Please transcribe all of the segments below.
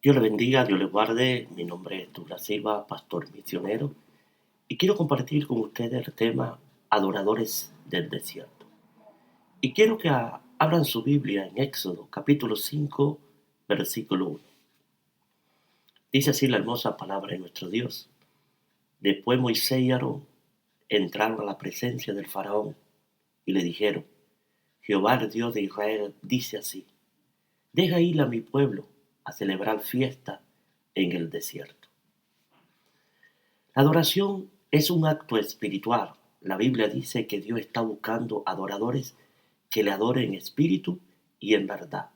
Dios le bendiga, Dios le guarde. Mi nombre es Douglas Silva, pastor misionero, y quiero compartir con ustedes el tema Adoradores del Desierto. Y quiero que abran su Biblia en Éxodo, capítulo 5, versículo 1. Dice así la hermosa palabra de nuestro Dios. Después Moisés y Aarón entraron a la presencia del faraón y le dijeron: Jehová, el Dios de Israel, dice así: deja ir a mi pueblo a celebrar fiesta en el desierto. La adoración es un acto espiritual. La Biblia dice que Dios está buscando adoradores que le adoren en espíritu y en verdad.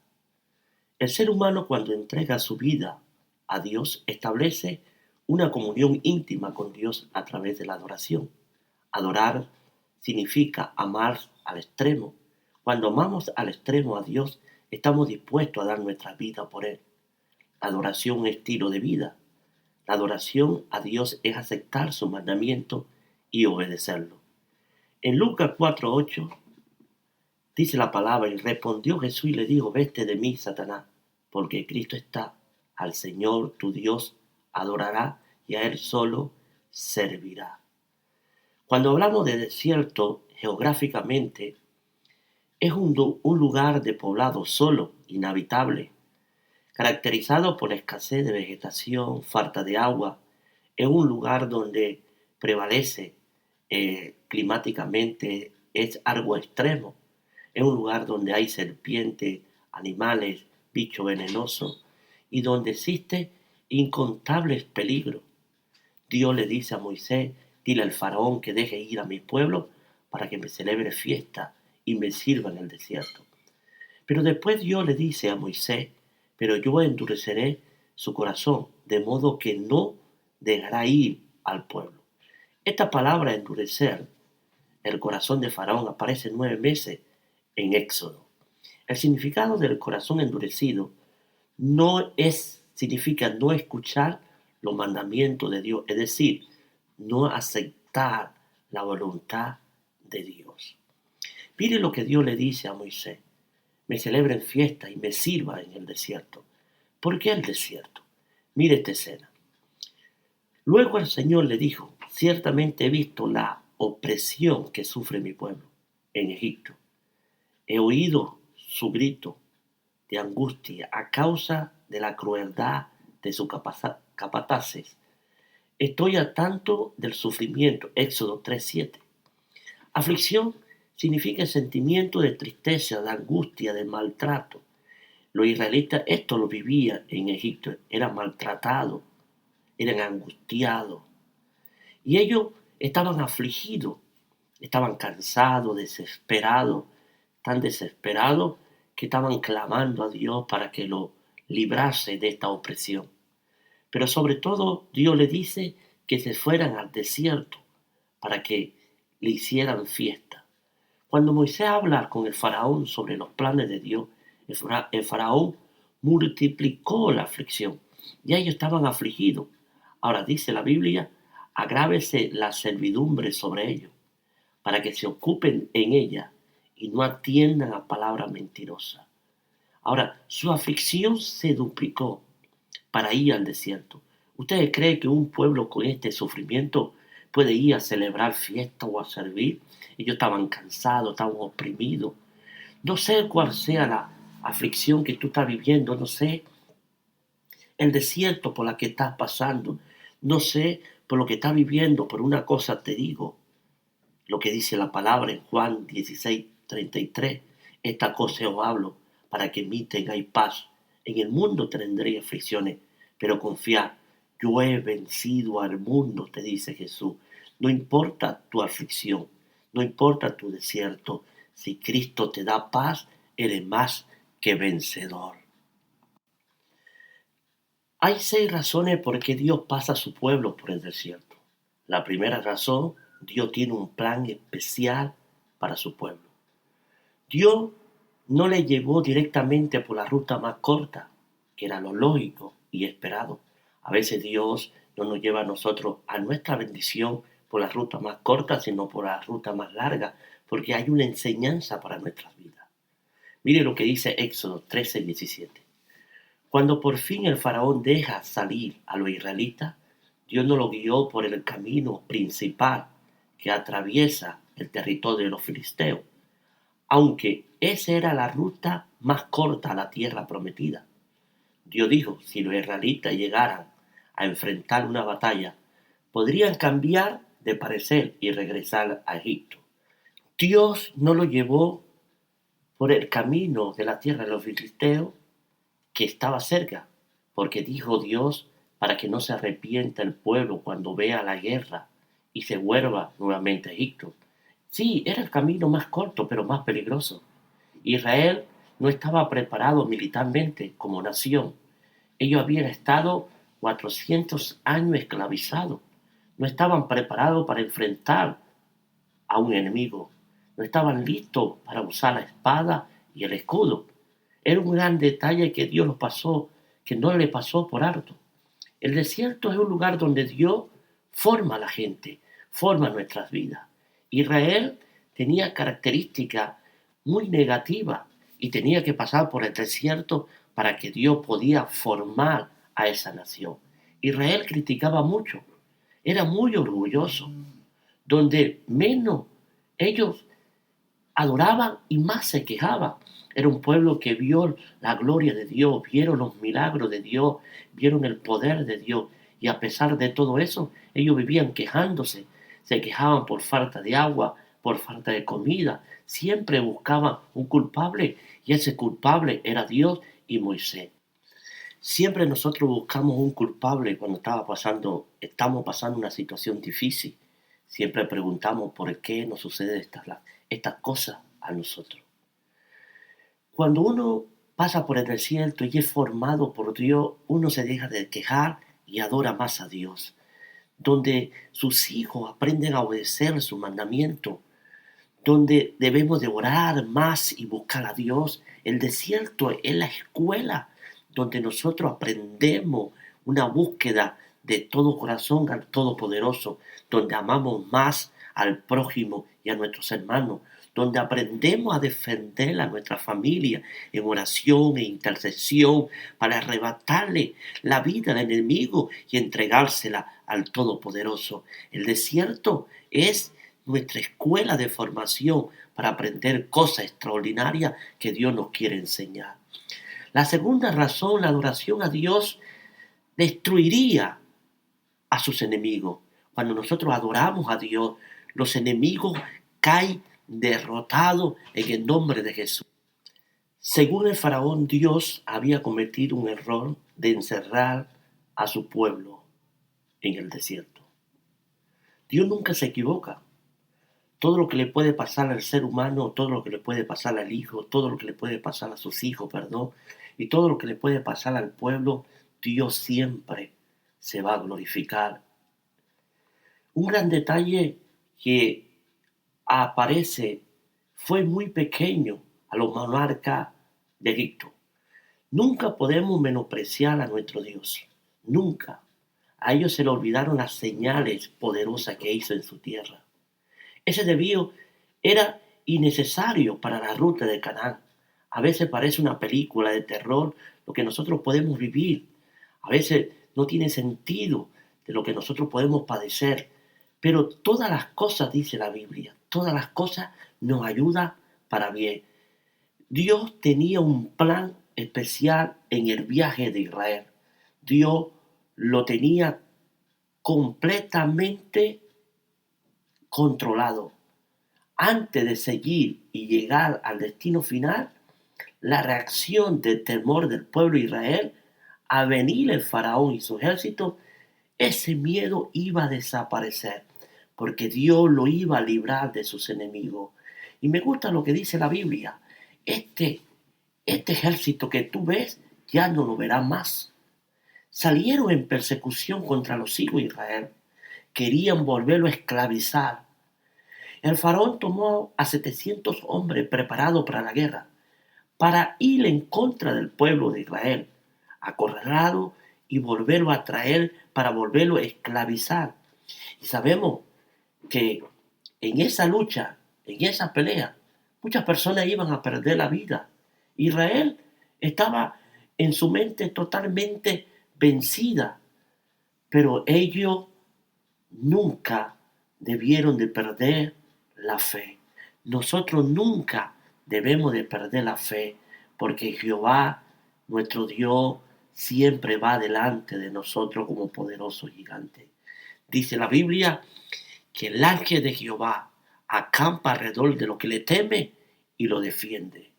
El ser humano, cuando entrega su vida a Dios, establece una comunión íntima con Dios a través de la adoración. Adorar significa amar al extremo. Cuando amamos al extremo a Dios, estamos dispuestos a dar nuestra vida por Él. La adoración es un estilo de vida. La adoración a Dios es aceptar su mandamiento y obedecerlo. En Lucas 4:8 dice la palabra: y respondió Jesús y le dijo: vete de mí, Satanás, porque Cristo está: al Señor tu Dios adorará y a Él solo servirá. Cuando hablamos de desierto, geográficamente, es un lugar de poblado solo, inhabitable, caracterizado por la escasez de vegetación, falta de agua. Es un lugar donde prevalece climáticamente, es algo extremo. Es un lugar donde hay serpientes, animales, bichos venenosos y donde existe incontables peligros. Dios le dice a Moisés: dile al faraón que deje ir a mi pueblo para que me celebre fiesta y me sirva en el desierto. Pero después Dios le dice a Moisés: pero yo endureceré su corazón, de modo que no dejará ir al pueblo. Esta palabra endurecer el corazón de Faraón aparece 9 veces en Éxodo. El significado del corazón endurecido significa no escuchar los mandamientos de Dios, es decir, no aceptar la voluntad de Dios. Mire lo que Dios le dice a Moisés: me celebren fiesta y me sirva en el desierto. ¿Por qué el desierto? Mire esta escena. Luego el Señor le dijo: ciertamente he visto la opresión que sufre mi pueblo en Egipto. He oído su grito de angustia a causa de la crueldad de sus capataces. Estoy al tanto del sufrimiento. Éxodo 3:7. Aflicción significa sentimiento de tristeza, de angustia, de maltrato. Los israelitas esto lo vivían en Egipto. Eran maltratados, eran angustiados. Y ellos estaban afligidos, estaban cansados, desesperados, tan desesperados que estaban clamando a Dios para que lo librase de esta opresión. Pero sobre todo Dios le dice que se fueran al desierto para que le hicieran fiesta. Cuando Moisés habla con el faraón sobre los planes de Dios, el faraón multiplicó la aflicción y ellos estaban afligidos. Ahora dice la Biblia: agrávese la servidumbre sobre ellos, para que se ocupen en ella y no atiendan a palabras mentirosas. Ahora, su aflicción se duplicó para ir al desierto. ¿Ustedes creen que un pueblo con este sufrimiento puede ir a celebrar fiesta o a servir? Ellos estaban cansados, estaban oprimidos. No sé cuál sea la aflicción que tú estás viviendo, no sé el desierto por la que estás pasando, no sé por lo que estás viviendo, pero una cosa te digo, lo que dice la palabra en Juan 16:33, esta cosa os hablo para que en mí tengáis paz. En el mundo tendréis aflicciones, pero confiad, yo he vencido al mundo, te dice Jesús. No importa tu aflicción, no importa tu desierto, si Cristo te da paz, eres más que vencedor. Hay 6 razones por qué Dios pasa a su pueblo por el desierto. La primera razón: Dios tiene un plan especial para su pueblo. Dios no le llevó directamente por la ruta más corta, que era lo lógico y esperado. A veces Dios no nos lleva a nosotros a nuestra bendición por la ruta más corta, sino por la ruta más larga, porque hay una enseñanza para nuestras vidas. Mire lo que dice Éxodo 13:17. Cuando por fin el faraón deja salir a los israelitas, Dios no lo guió por el camino principal que atraviesa el territorio de los filisteos, aunque esa era la ruta más corta a la tierra prometida. Dios dijo, si los israelitas llegaran a enfrentar una batalla, podrían cambiar de parecer y regresar a Egipto. Dios no lo llevó por el camino de la tierra de los filisteos que estaba cerca, porque dijo Dios para que no se arrepienta el pueblo cuando vea la guerra y se vuelva nuevamente a Egipto. Sí, era el camino más corto, pero más peligroso. Israel no estaba preparado militarmente como nación. Ellos habían estado 400 años esclavizados. No estaban preparados para enfrentar a un enemigo. No estaban listos para usar la espada y el escudo. Era un gran detalle que Dios lo pasó, que no le pasó por alto. El desierto es un lugar donde Dios forma a la gente, forma nuestras vidas. Israel tenía características muy negativas y tenía que pasar por el desierto para que Dios podía formar a esa nación. Israel criticaba mucho, era muy orgulloso, donde menos ellos adoraban y más se quejaban. Era un pueblo que vio la gloria de Dios, vieron los milagros de Dios, vieron el poder de Dios. Y a pesar de todo eso, ellos vivían quejándose. Se quejaban por falta de agua, por falta de comida. Siempre buscaban un culpable y ese culpable era Dios y Moisés. Siempre nosotros buscamos un culpable cuando estamos pasando una situación difícil. Siempre preguntamos por qué nos suceden estas cosas a nosotros. Cuando uno pasa por el desierto y es formado por Dios, uno se deja de quejar y adora más a Dios. Donde sus hijos aprenden a obedecer su mandamiento, donde debemos de orar más y buscar a Dios. El desierto es la escuela donde nosotros aprendemos una búsqueda de todo corazón al Todopoderoso, donde amamos más al prójimo y a nuestros hermanos, donde aprendemos a defender a nuestra familia en oración e intercesión para arrebatarle la vida al enemigo y entregársela al Todopoderoso. El desierto es nuestra escuela de formación para aprender cosas extraordinarias que Dios nos quiere enseñar. La segunda razón, la adoración a Dios destruiría a sus enemigos. Cuando nosotros adoramos a Dios, los enemigos caen derrotados en el nombre de Jesús. Según el faraón, Dios había cometido un error de encerrar a su pueblo en el desierto. Dios nunca se equivoca. Todo lo que le puede pasar al ser humano, todo lo que le puede pasar al hijo, todo lo que le puede pasar a sus hijos, y todo lo que le puede pasar al pueblo, Dios siempre se va a glorificar. Un gran detalle que aparece fue muy pequeño a los monarcas de Egipto. Nunca podemos menospreciar a nuestro Dios, nunca. A ellos se le olvidaron las señales poderosas que hizo en su tierra. Ese desvío era innecesario para la ruta de Canaán. A veces parece una película de terror lo que nosotros podemos vivir. A veces no tiene sentido de lo que nosotros podemos padecer. Pero todas las cosas, dice la Biblia, todas las cosas nos ayudan para bien. Dios tenía un plan especial en el viaje de Israel. Dios lo tenía completamente controlado. Antes de seguir y llegar al destino final, la reacción de temor del pueblo de Israel a venir el faraón y su ejército, ese miedo iba a desaparecer, porque Dios lo iba a librar de sus enemigos. Y me gusta lo que dice la Biblia. Este ejército que tú ves, ya no lo verás más. Salieron en persecución contra los hijos de Israel. Querían volverlo a esclavizar. El faraón tomó a 700 hombres preparados para la guerra, para ir en contra del pueblo de Israel, acorralarlo y volverlo a traer para volverlo a esclavizar. Y sabemos que en esa lucha, en esa pelea, muchas personas iban a perder la vida. Israel estaba en su mente totalmente vencida, pero ellos nunca debieron de perder la fe. Nosotros nunca debemos de perder la fe, porque Jehová, nuestro Dios, siempre va delante de nosotros como poderoso gigante. Dice la Biblia que el ángel de Jehová acampa alrededor de lo que le teme y lo defiende.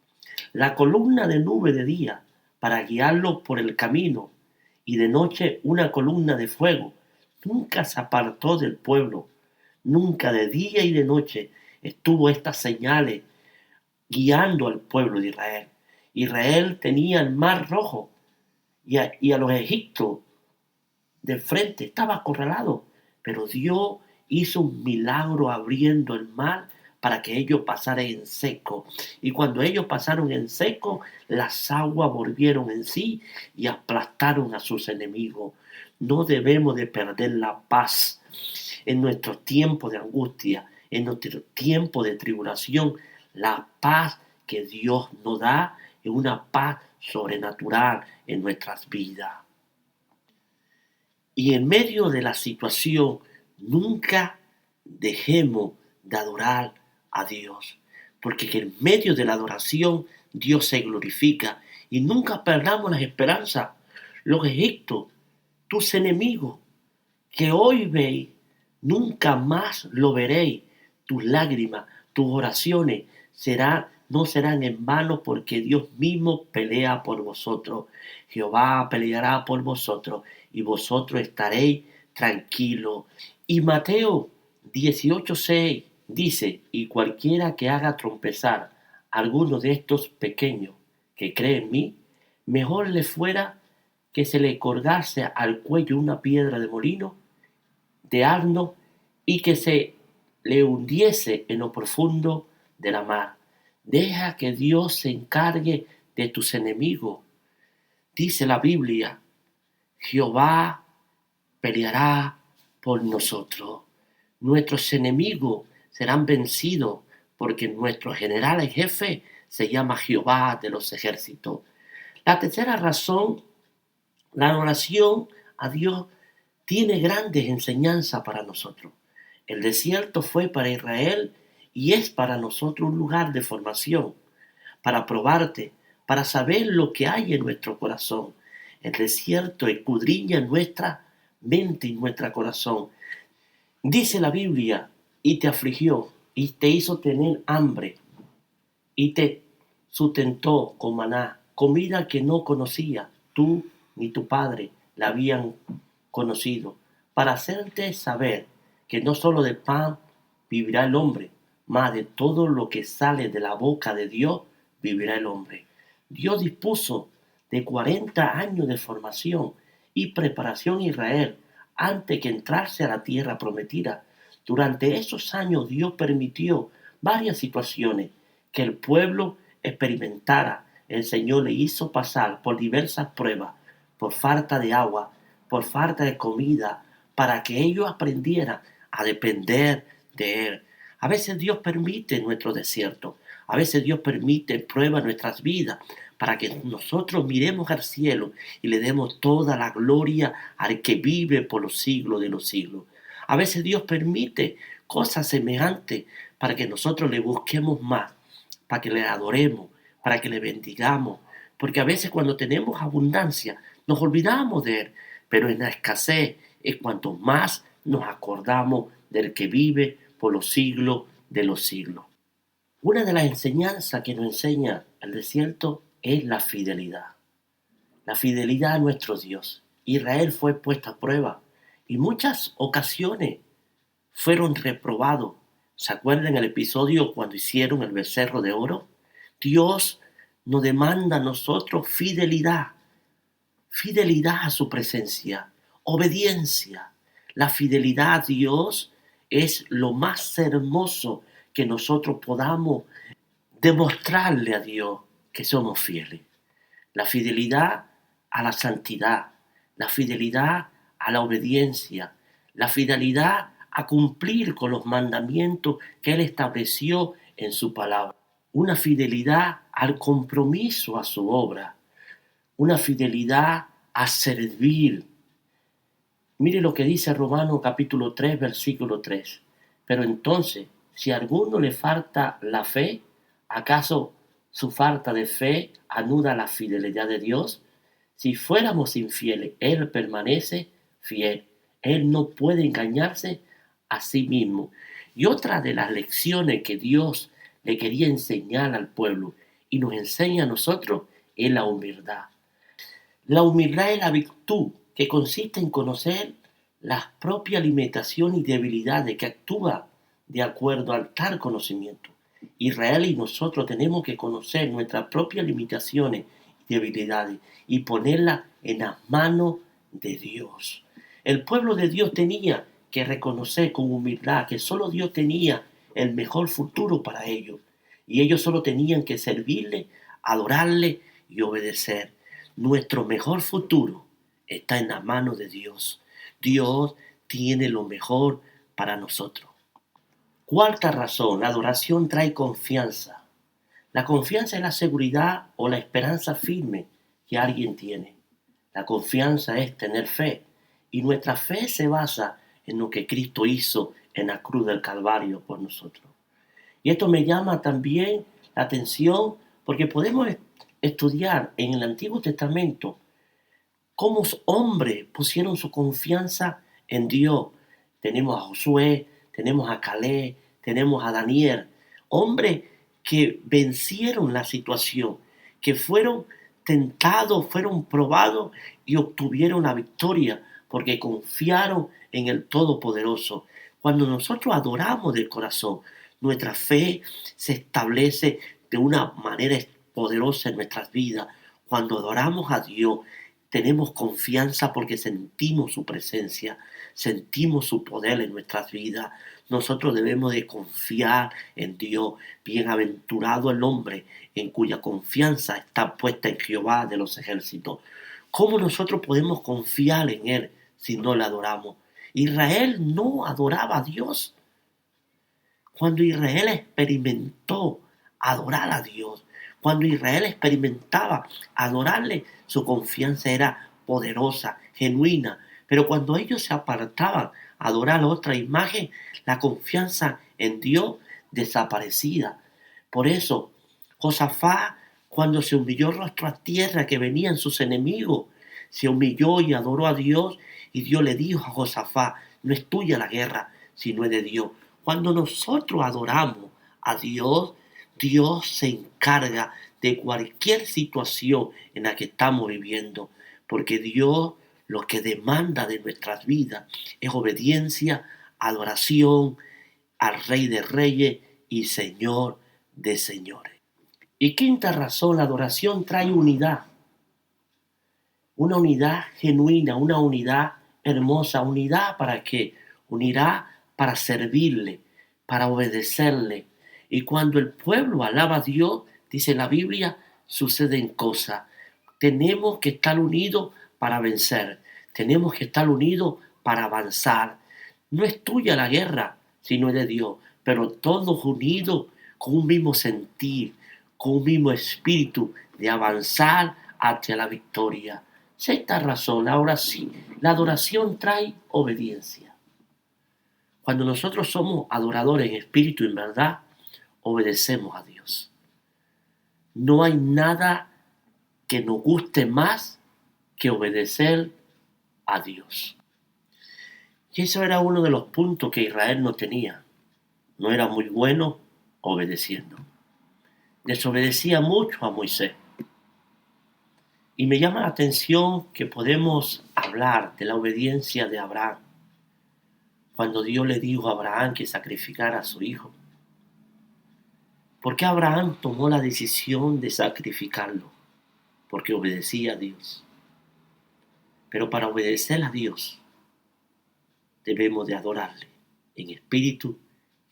La columna de nube de día para guiarlo por el camino, y de noche una columna de fuego. Nunca se apartó del pueblo, nunca de día y de noche estuvo estas señales guiando al pueblo de Israel. Israel tenía el mar rojo y a los egipcios de frente, estaba acorralado, pero Dios hizo un milagro abriendo el mar para que ellos pasaran en seco. Y cuando ellos pasaron en seco, las aguas volvieron en sí y aplastaron a sus enemigos. No debemos de perder la paz en nuestros tiempos de angustia, en nuestro tiempo de tribulación. La paz que Dios nos da es una paz sobrenatural en nuestras vidas. Y en medio de la situación, nunca dejemos de adorar a Dios, porque en medio de la adoración Dios se glorifica y nunca perdamos las esperanzas. Los egipcios, tus enemigos, que hoy veis, nunca más lo veréis. Tus lágrimas, tus oraciones no serán en vano, porque Dios mismo pelea por vosotros. Jehová peleará por vosotros y vosotros estaréis tranquilos. Y Mateo 18:6 dice: y cualquiera que haga tropezar a alguno de estos pequeños que cree en mí, mejor le fuera que se le colgase al cuello una piedra de molino de asno y que se le hundiese en lo profundo de la mar. Deja que Dios se encargue de tus enemigos. Dice la Biblia: Jehová peleará por nosotros. Nuestros enemigos serán vencidos, porque nuestro general en jefe se llama Jehová de los ejércitos. La tercera razón, la oración a Dios tiene grandes enseñanzas para nosotros. El desierto fue para Israel y es para nosotros un lugar de formación, para probarte, para saber lo que hay en nuestro corazón. El desierto escudriña nuestra mente y nuestro corazón. Dice la Biblia: y te afligió y te hizo tener hambre y te sustentó con maná, comida que no conocía tú ni tu padre la habían conocido, para hacerte saber que no solo de pan vivirá el hombre, mas de todo lo que sale de la boca de Dios vivirá el hombre. Dios dispuso de 40 años de formación y preparación a Israel antes que entrase a la tierra prometida. Durante esos años Dios permitió varias situaciones que el pueblo experimentara. El Señor le hizo pasar por diversas pruebas, por falta de agua, por falta de comida, para que ellos aprendieran a depender de Él. A veces Dios permite nuestro desierto, a veces Dios permite pruebas en nuestras vidas, para que nosotros miremos al cielo y le demos toda la gloria al que vive por los siglos de los siglos. A veces Dios permite cosas semejantes para que nosotros le busquemos más, para que le adoremos, para que le bendigamos. Porque a veces cuando tenemos abundancia nos olvidamos de Él, pero en la escasez es cuanto más nos acordamos del que vive por los siglos de los siglos. Una de las enseñanzas que nos enseña el desierto es la fidelidad. La fidelidad a nuestro Dios. Israel fue puesta a prueba y muchas ocasiones fueron reprobados. ¿Se acuerdan el episodio cuando hicieron el becerro de oro? Dios nos demanda a nosotros fidelidad. Fidelidad a su presencia, obediencia. La fidelidad a Dios es lo más hermoso que nosotros podamos demostrarle a Dios que somos fieles. La fidelidad a la santidad, la fidelidad a la obediencia, la fidelidad a cumplir con los mandamientos que Él estableció en su palabra. Una fidelidad al compromiso a su obra. una fidelidad a servir. Mire lo que dice Romanos capítulo 3, versículo 3. Pero entonces, si a alguno le falta la fe, ¿acaso su falta de fe anula la fidelidad de Dios? Si fuéramos infieles, Él permanece fiel. Él no puede engañarse a sí mismo. Y otra de las lecciones que Dios le quería enseñar al pueblo y nos enseña a nosotros es la humildad. La humildad es la virtud que consiste en conocer las propias limitaciones y debilidades, que actúa de acuerdo al tal conocimiento. Israel y nosotros tenemos que conocer nuestras propias limitaciones y debilidades y ponerlas en las manos de Dios. El pueblo de Dios tenía que reconocer con humildad que solo Dios tenía el mejor futuro para ellos. Y ellos solo tenían que servirle, adorarle y obedecer. Nuestro mejor futuro está en las manos de Dios. Dios tiene lo mejor para nosotros. Cuarta razón, la adoración trae confianza. La confianza es la seguridad o la esperanza firme que alguien tiene. La confianza es tener fe. Y nuestra fe se basa en lo que Cristo hizo en la cruz del Calvario por nosotros. Y esto me llama también la atención porque podemos estudiar en el Antiguo Testamento cómo hombres pusieron su confianza en Dios. Tenemos a Josué, tenemos a Caleb, tenemos a Daniel, hombres que vencieron la situación, que fueron tentados, fueron probados y obtuvieron la victoria porque confiaron en el Todopoderoso. Cuando nosotros adoramos del corazón, nuestra fe se establece de una manera poderosa en nuestras vidas. Cuando adoramos a Dios, tenemos confianza porque sentimos su presencia, sentimos su poder en nuestras vidas. Nosotros debemos de confiar en Dios. Bienaventurado el hombre en cuya confianza está puesta en Jehová de los ejércitos. ¿Cómo nosotros podemos confiar en Él si no le adoramos? Israel no adoraba a Dios. Cuando Israel experimentó adorar a Dios, cuando Israel experimentaba adorarle, su confianza era poderosa, genuina. Pero cuando ellos se apartaban a adorar a otra imagen, la confianza en Dios desaparecía. Por eso, Josafat, cuando se humilló rostro a tierra que venían sus enemigos, se humilló y adoró a Dios, y Dios le dijo a Josafat: no es tuya la guerra, sino es de Dios. Cuando nosotros adoramos a Dios, Dios se encarga de cualquier situación en la que estamos viviendo, porque Dios lo que demanda de nuestras vidas es obediencia, adoración al Rey de Reyes y Señor de Señores. Y quinta razón, la adoración trae unidad. Una unidad genuina, una unidad hermosa. ¿Unidad para qué? Unidad para servirle, para obedecerle. Y cuando el pueblo alaba a Dios, dice la Biblia, suceden cosas. Tenemos que estar unidos para vencer. Tenemos que estar unidos para avanzar. No es tuya la guerra, sino es de Dios. Pero todos unidos con un mismo sentir, con un mismo espíritu de avanzar hacia la victoria. Sexta razón, ahora sí, la adoración trae obediencia. Cuando nosotros somos adoradores en espíritu y en verdad, obedecemos a Dios. No hay nada que nos guste más que obedecer a Dios. Y eso era uno de los puntos que Israel no tenía. No era muy bueno obedeciendo. Desobedecía mucho a Moisés. Y me llama la atención que podemos hablar de la obediencia de Abraham. Cuando Dios le dijo a Abraham que sacrificara a su hijo. ¿Por qué Abraham tomó la decisión de sacrificarlo? Porque obedecía a Dios. Pero para obedecer a Dios, debemos de adorarle en espíritu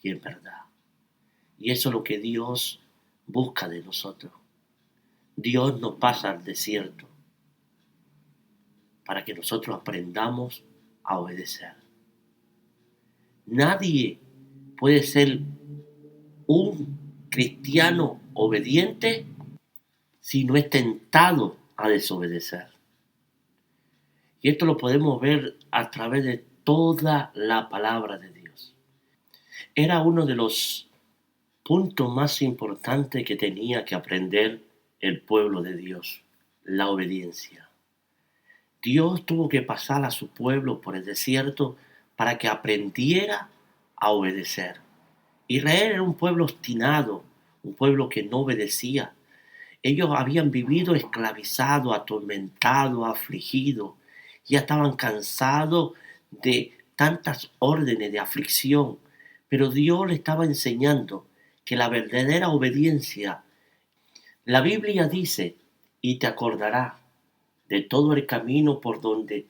y en verdad. Y eso es lo que Dios busca de nosotros. Dios nos pasa al desierto para que nosotros aprendamos a obedecer. Nadie puede ser un cristiano obediente si no es tentado a desobedecer. Y esto lo podemos ver a través de toda la palabra de Dios. Era uno de los puntos más importantes que tenía que aprender el pueblo de Dios, la obediencia. Dios tuvo que pasar a su pueblo por el desierto para que aprendiera a obedecer. Israel era un pueblo obstinado, un pueblo que no obedecía. Ellos habían vivido esclavizados, atormentados, afligidos. Ya estaban cansados de tantas órdenes de aflicción. Pero Dios le estaba enseñando que la verdadera obediencia, la Biblia dice, y te acordarás de todo el camino por donde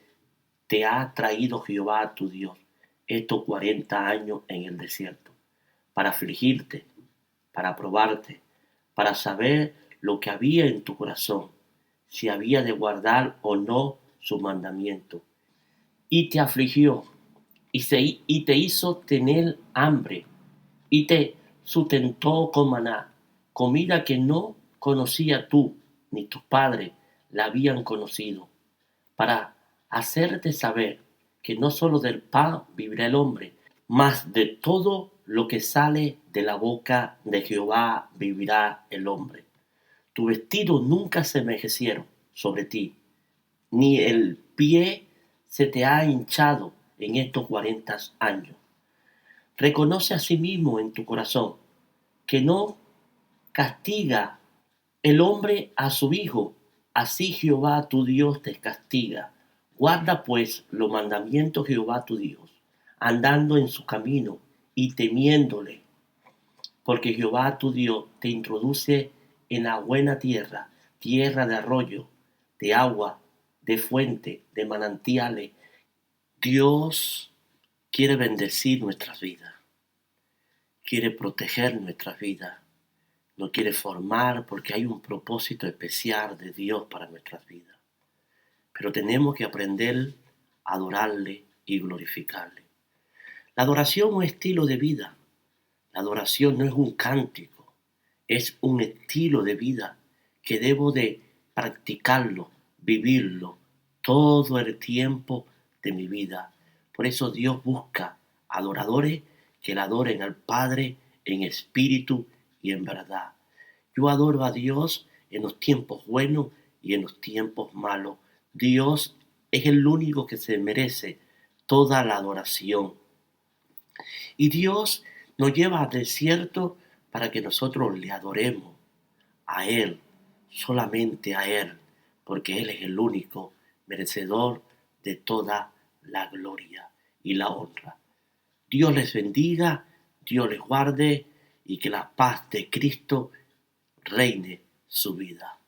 te ha traído Jehová tu Dios estos 40 años en el desierto, para afligirte, para probarte, para saber lo que había en tu corazón, si había de guardar o no su mandamiento. Y te afligió, y te hizo tener hambre, y te sustentó con maná, comida que no conocía tú, ni tus padres la habían conocido, para hacerte saber que no solo del pan vivirá el hombre, mas de todo lo que sale de la boca de Jehová vivirá el hombre. Tu vestido nunca se envejecieron sobre ti, ni el pie se te ha hinchado en estos 40 años. Reconoce a sí mismo en tu corazón que no castiga el hombre a su hijo, así Jehová tu Dios te castiga. Guarda pues los mandamientos de Jehová tu Dios, andando en su camino y temiéndole, porque Jehová tu Dios te introduce en la buena tierra, tierra de arroyo, de agua, de fuente, de manantiales. Dios quiere bendecir nuestras vidas, quiere proteger nuestras vidas, nos quiere formar porque hay un propósito especial de Dios para nuestras vidas. Pero tenemos que aprender a adorarle y glorificarle. La adoración es un estilo de vida. La adoración no es un cántico, es un estilo de vida que debo de practicarlo, vivirlo todo el tiempo de mi vida. Por eso Dios busca adoradores que le adoren al Padre en espíritu y en verdad. Yo adoro a Dios en los tiempos buenos y en los tiempos malos. Dios es el único que se merece toda la adoración. Y Dios nos lleva al desierto para que nosotros le adoremos a Él, solamente a Él, porque Él es el único merecedor de toda la gloria y la honra. Dios les bendiga, Dios les guarde y que la paz de Cristo reine su vida.